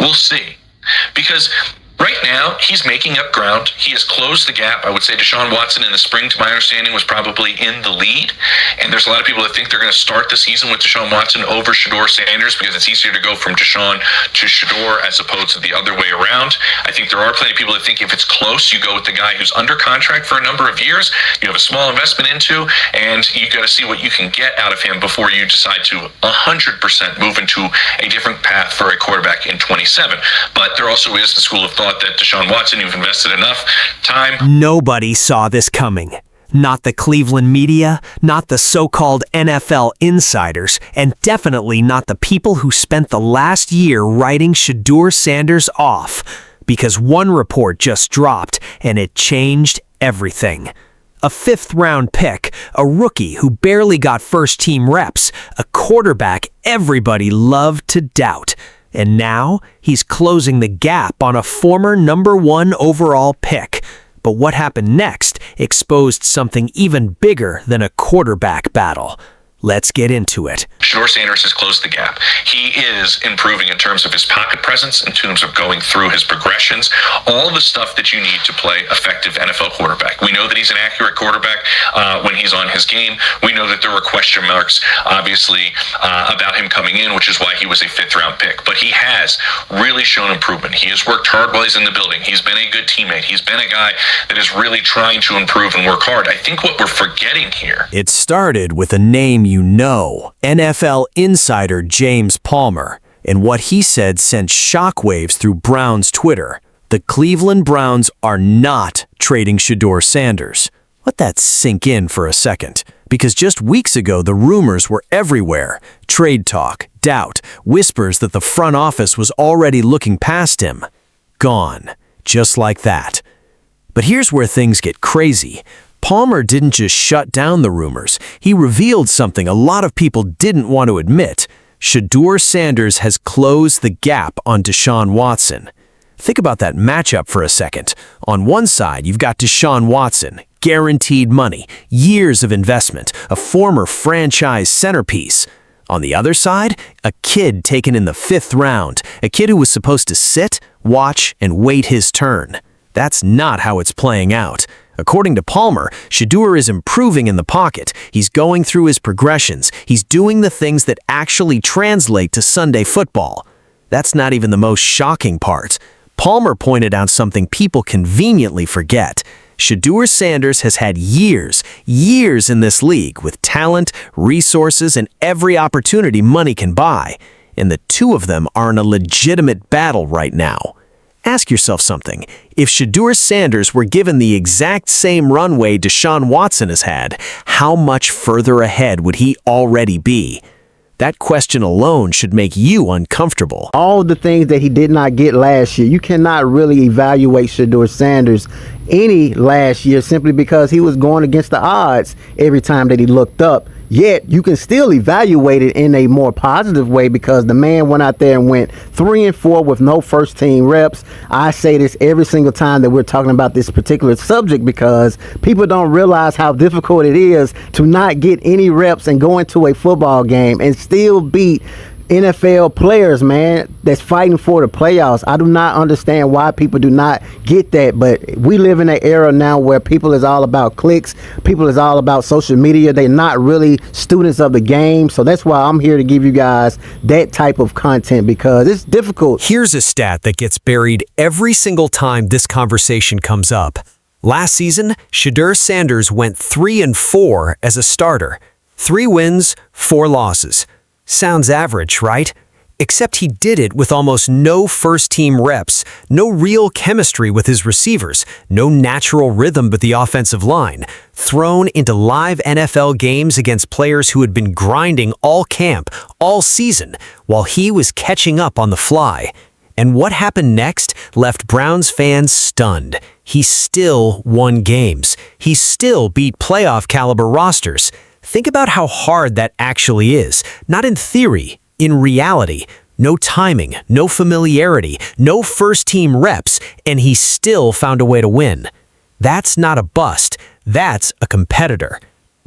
We'll see. Because right now, he's making up ground. He has closed the gap. I would say Deshaun Watson in the spring, to my understanding, was probably in the lead. And there's a lot of people that think they're going to start the season with Deshaun Watson over Shedeur Sanders because it's easier to go from Deshaun to Shedeur as opposed to the other way around. I think there are plenty of people that think if it's close, you go with the guy who's under contract for a number of years, you have a small investment into, and you got to see what you can get out of him before you decide to 100% move into a different path for a quarterback in 27. But there also is the school of thought that Deshaun Watson, you've invested enough time. Nobody saw this coming. Not the Cleveland media, not the so-called NFL insiders, and definitely not the people who spent the last year writing Shedeur Sanders off. Because one report just dropped, and it changed everything. A fifth-round pick, a rookie who barely got first-team reps, a quarterback everybody loved to doubt. And now, he's closing the gap on a former #1 overall pick. But what happened next exposed something even bigger than a quarterback battle. Let's get into it. Shedeur Sanders has closed the gap. He is improving in terms of his pocket presence, in terms of going through his progressions, all the stuff that you need to play effective NFL quarterback. We know that he's an accurate quarterback when he's on his game. We know that there were question marks, obviously, about him coming in, which is why he was a fifth-round pick. But he has really shown improvement. He has worked hard while he's in the building. He's been a good teammate. He's been a guy that is really trying to improve and work hard. I think what we're forgetting here... It started with a name you know, NFL insider James Palmer, and what he said sent shockwaves through Browns Twitter. The Cleveland Browns are not trading Shedeur Sanders. Let that sink in for a second, because just weeks ago the rumors were everywhere. Trade talk, doubt, whispers that the front office was already looking past him. Gone, just like that. But here's where things get crazy. Palmer didn't just shut down the rumors. He revealed something a lot of people didn't want to admit. Shedeur Sanders has closed the gap on Deshaun Watson. Think about that matchup for a second. On one side, you've got Deshaun Watson, guaranteed money, years of investment, a former franchise centerpiece. On the other side, a kid taken in the 5th round, a kid who was supposed to sit, watch, and wait his turn. That's not how it's playing out. According to Palmer, Shedeur is improving in the pocket. He's going through his progressions. He's doing the things that actually translate to Sunday football. That's not even the most shocking part. Palmer pointed out something people conveniently forget. Shedeur Sanders has had years in this league with talent, resources, and every opportunity money can buy. And the two of them are in a legitimate battle right now. Ask yourself something. If Shedeur Sanders were given the exact same runway Deshaun Watson has had, how much further ahead would he already be? That question alone should make you uncomfortable. All the things that he did not get last year, you cannot really evaluate Shedeur Sanders any last year simply because he was going against the odds every time that he looked up. Yet you can still evaluate it in a more positive way because the man went out there and went 3-4 with no first team reps. I say this every single time that we're talking about this particular subject because people don't realize how difficult it is to not get any reps and go into a football game and still beat NFL players, man, that's fighting for the playoffs. I do not understand why people do not get that, but we live in an era now where people is all about clicks, people is all about social media. They're not really students of the game, so that's why I'm here to give you guys that type of content because it's difficult. Here's a stat that gets buried every single time this conversation comes up. Last season, Shedeur Sanders went 3-4 as a starter. 3 wins, 4 losses. Sounds average, right? Except he did it with almost no first-team reps, no real chemistry with his receivers, no natural rhythm with the offensive line, thrown into live NFL games against players who had been grinding all camp, all season, while he was catching up on the fly. And what happened next left Browns fans stunned. He still won games. He still beat playoff-caliber rosters. Think about how hard that actually is, not in theory, in reality. No timing, no familiarity, no first-team reps, and he still found a way to win. That's not a bust, that's a competitor.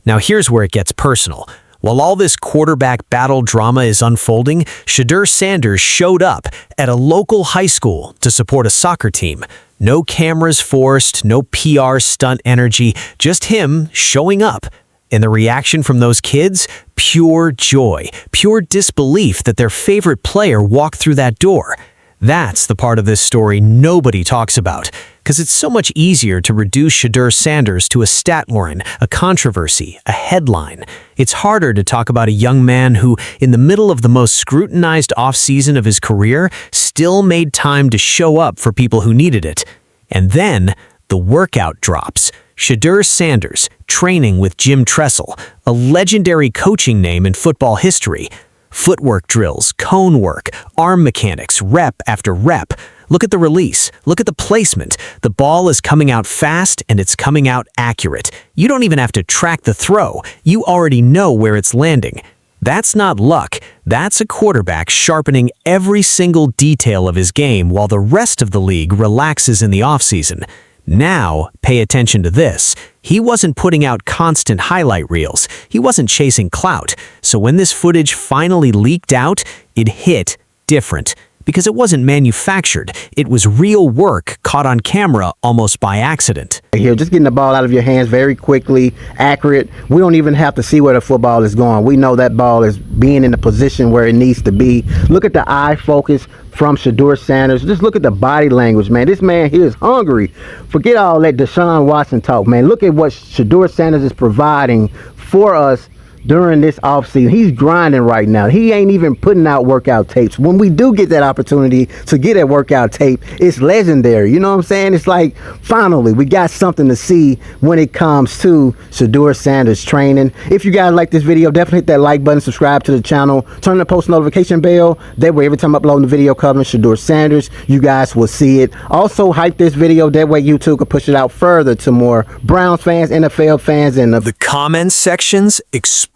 Now here's where it gets personal. While all this quarterback battle drama is unfolding, Shedeur Sanders showed up at a local high school to support a soccer team. No cameras forced, no PR stunt energy, just him showing up. And the reaction from those kids? Pure joy, pure disbelief that their favorite player walked through that door. That's the part of this story nobody talks about, because it's so much easier to reduce Shedeur Sanders to a stat line, a controversy, a headline. It's harder to talk about a young man who, in the middle of the most scrutinized offseason of his career, still made time to show up for people who needed it. And then, the workout drops. Shedeur Sanders, training with Jim Tressel, a legendary coaching name in football history. Footwork drills, cone work, arm mechanics, rep after rep. Look at the release. Look at the placement. The ball is coming out fast and it's coming out accurate. You don't even have to track the throw. You already know where it's landing. That's not luck. That's a quarterback sharpening every single detail of his game while the rest of the league relaxes in the offseason. Now, pay attention to this. He wasn't putting out constant highlight reels. He wasn't chasing clout. So when this footage finally leaked out, it hit different. Because it wasn't manufactured. It was real work caught on camera almost by accident. Here, just getting the ball out of your hands very quickly, accurate. We don't even have to see where the football is going. We know that ball is being in the position where it needs to be. Look at the eye focus from Shedeur Sanders. Just look at the body language, man. This man here is hungry. Forget all that Deshaun Watson talk, man. Look at what Shedeur Sanders is providing for us during this offseason. He's grinding right now. He ain't even putting out workout tapes. When we do get that opportunity to get that workout tape, it's legendary. You know what I'm saying? It's like, finally, we got something to see when it comes to Shedeur Sanders training. If you guys like this video, definitely hit that like button, subscribe to the channel, turn the post notification bell. That way, every time I upload a video covering Shedeur Sanders, you guys will see it. Also, hype this video. That way, YouTube can push it out further to more Browns fans, NFL fans, and the comments sections exploded.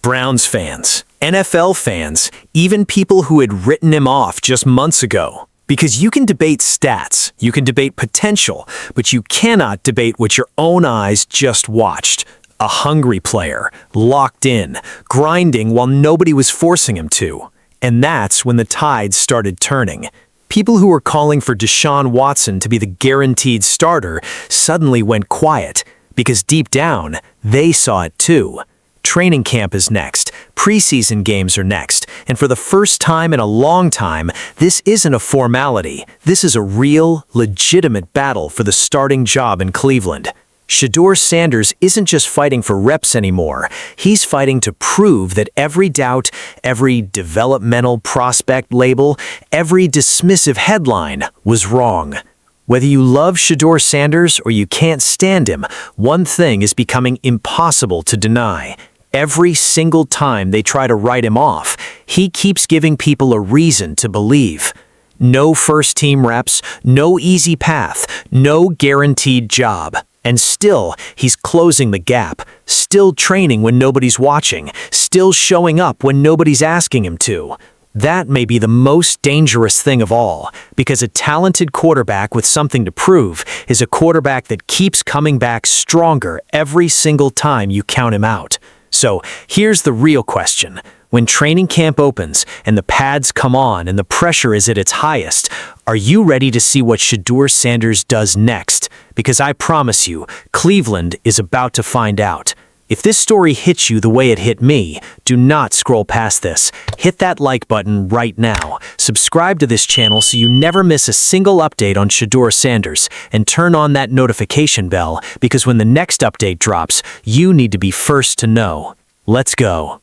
Browns fans, NFL fans, even people who had written him off just months ago. Because you can debate stats, you can debate potential, but you cannot debate what your own eyes just watched. A hungry player, locked in, grinding while nobody was forcing him to. And that's when the tides started turning. People who were calling for Deshaun Watson to be the guaranteed starter suddenly went quiet, because deep down, they saw it too. Training camp is next, preseason games are next, and for the first time in a long time, this isn't a formality. This is a real, legitimate battle for the starting job in Cleveland. Shedeur Sanders isn't just fighting for reps anymore. He's fighting to prove that every doubt, every developmental prospect label, every dismissive headline was wrong. Whether you love Shedeur Sanders or you can't stand him, one thing is becoming impossible to deny. Every single time they try to write him off, he keeps giving people a reason to believe. No first-team reps, no easy path, no guaranteed job. And still, he's closing the gap, still training when nobody's watching, still showing up when nobody's asking him to. That may be the most dangerous thing of all, because a talented quarterback with something to prove is a quarterback that keeps coming back stronger every single time you count him out. So here's the real question. When training camp opens and the pads come on and the pressure is at its highest, are you ready to see what Shedeur Sanders does next? Because I promise you, Cleveland is about to find out. If this story hits you the way it hit me, do not scroll past this. Hit that like button right now. Subscribe to this channel so you never miss a single update on Shedeur Sanders, and turn on that notification bell, because when the next update drops, you need to be first to know. Let's go.